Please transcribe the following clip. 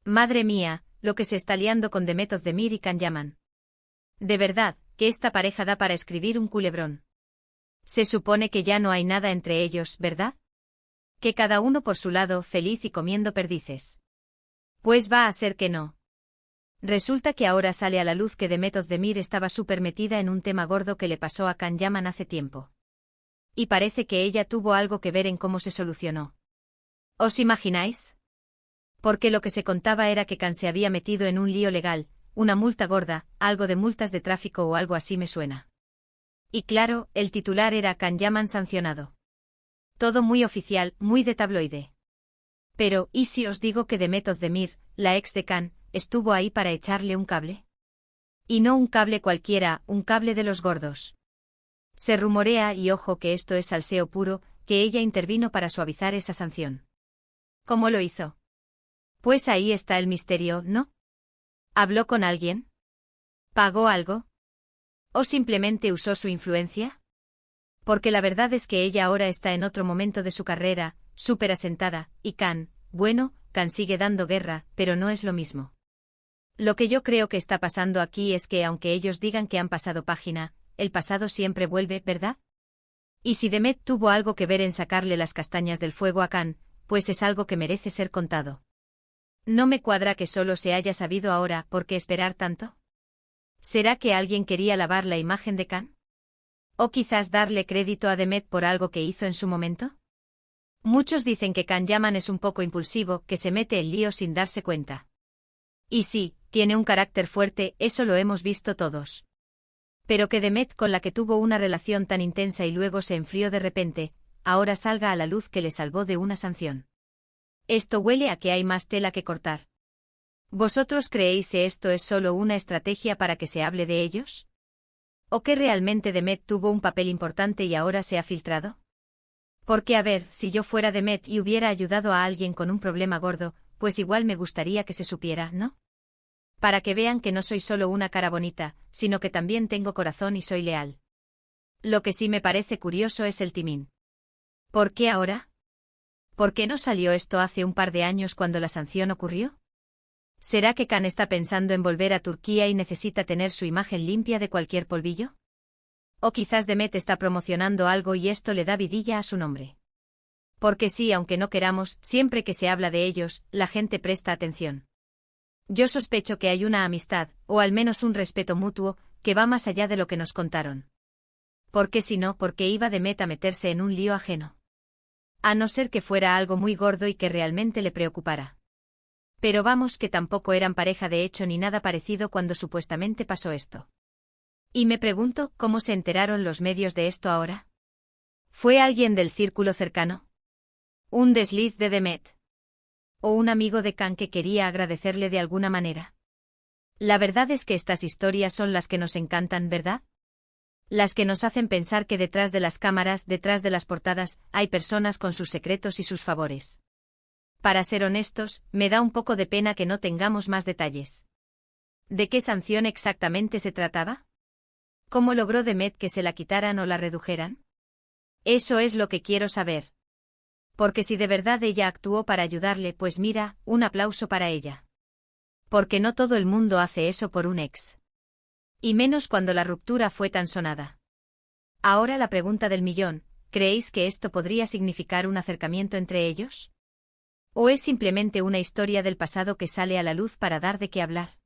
Madre mía, lo que se está liando con Demet Özdemir y Can Yaman. De verdad, que esta pareja da para escribir un culebrón. Se supone que ya no hay nada entre ellos, ¿verdad? Que cada uno por su lado, feliz y comiendo perdices. Pues va a ser que no. Resulta que ahora sale a la luz que Demet Özdemir estaba súper metida en un tema gordo que le pasó a Can Yaman hace tiempo. Y parece que ella tuvo algo que ver en cómo se solucionó. ¿Os imagináis? Porque lo que se contaba era que Can se había metido en un lío legal, una multa gorda, algo de multas de tráfico o algo así me suena. Y claro, el titular era Can Yaman sancionado. Todo muy oficial, muy de tabloide. Pero, ¿y si os digo que Demet Özdemir, la ex de Can, estuvo ahí para echarle un cable? Y no un cable cualquiera, un cable de los gordos. Se rumorea, y ojo que esto es salseo puro, que ella intervino para suavizar esa sanción. ¿Cómo lo hizo? Pues ahí está el misterio, ¿no? ¿Habló con alguien? ¿Pagó algo? ¿O simplemente usó su influencia? Porque la verdad es que ella ahora está en otro momento de su carrera, súper asentada, y Can, bueno, Can sigue dando guerra, pero no es lo mismo. Lo que yo creo que está pasando aquí es que aunque ellos digan que han pasado página, el pasado siempre vuelve, ¿verdad? Y si Demet tuvo algo que ver en sacarle las castañas del fuego a Can, pues es algo que merece ser contado. No me cuadra que solo se haya sabido ahora, ¿por qué esperar tanto? ¿Será que alguien quería lavar la imagen de Can? ¿O quizás darle crédito a Demet por algo que hizo en su momento? Muchos dicen que Can Yaman es un poco impulsivo, que se mete en lío sin darse cuenta. Y sí, tiene un carácter fuerte, eso lo hemos visto todos. Pero que Demet, con la que tuvo una relación tan intensa y luego se enfrió de repente, ahora salga a la luz que le salvó de una sanción. Esto huele a que hay más tela que cortar. ¿Vosotros creéis que esto es solo una estrategia para que se hable de ellos? ¿O que realmente Demet tuvo un papel importante y ahora se ha filtrado? Porque a ver, si yo fuera Demet y hubiera ayudado a alguien con un problema gordo, pues igual me gustaría que se supiera, ¿no? Para que vean que no soy solo una cara bonita, sino que también tengo corazón y soy leal. Lo que sí me parece curioso es el timín. ¿Por qué ahora? ¿Por qué no salió esto hace un par de años cuando la sanción ocurrió? ¿Será que Can está pensando en volver a Turquía y necesita tener su imagen limpia de cualquier polvillo? ¿O quizás Demet está promocionando algo y esto le da vidilla a su nombre? Porque sí, aunque no queramos, siempre que se habla de ellos, la gente presta atención. Yo sospecho que hay una amistad, o al menos un respeto mutuo, que va más allá de lo que nos contaron. Porque si no, ¿por qué iba Demet a meterse en un lío ajeno? A no ser que fuera algo muy gordo y que realmente le preocupara. Pero vamos, que tampoco eran pareja de hecho ni nada parecido cuando supuestamente pasó esto. Y me pregunto, ¿cómo se enteraron los medios de esto ahora? ¿Fue alguien del círculo cercano? ¿Un desliz de Demet? ¿O un amigo de Can que quería agradecerle de alguna manera? La verdad es que estas historias son las que nos encantan, ¿verdad? Las que nos hacen pensar que detrás de las cámaras, detrás de las portadas, hay personas con sus secretos y sus favores. Para ser honestos, me da un poco de pena que no tengamos más detalles. ¿De qué sanción exactamente se trataba? ¿Cómo logró Demet que se la quitaran o la redujeran? Eso es lo que quiero saber. Porque si de verdad ella actuó para ayudarle, pues mira, un aplauso para ella. Porque no todo el mundo hace eso por un ex. Y menos cuando la ruptura fue tan sonada. Ahora la pregunta del millón, ¿creéis que esto podría significar un acercamiento entre ellos? ¿O es simplemente una historia del pasado que sale a la luz para dar de qué hablar?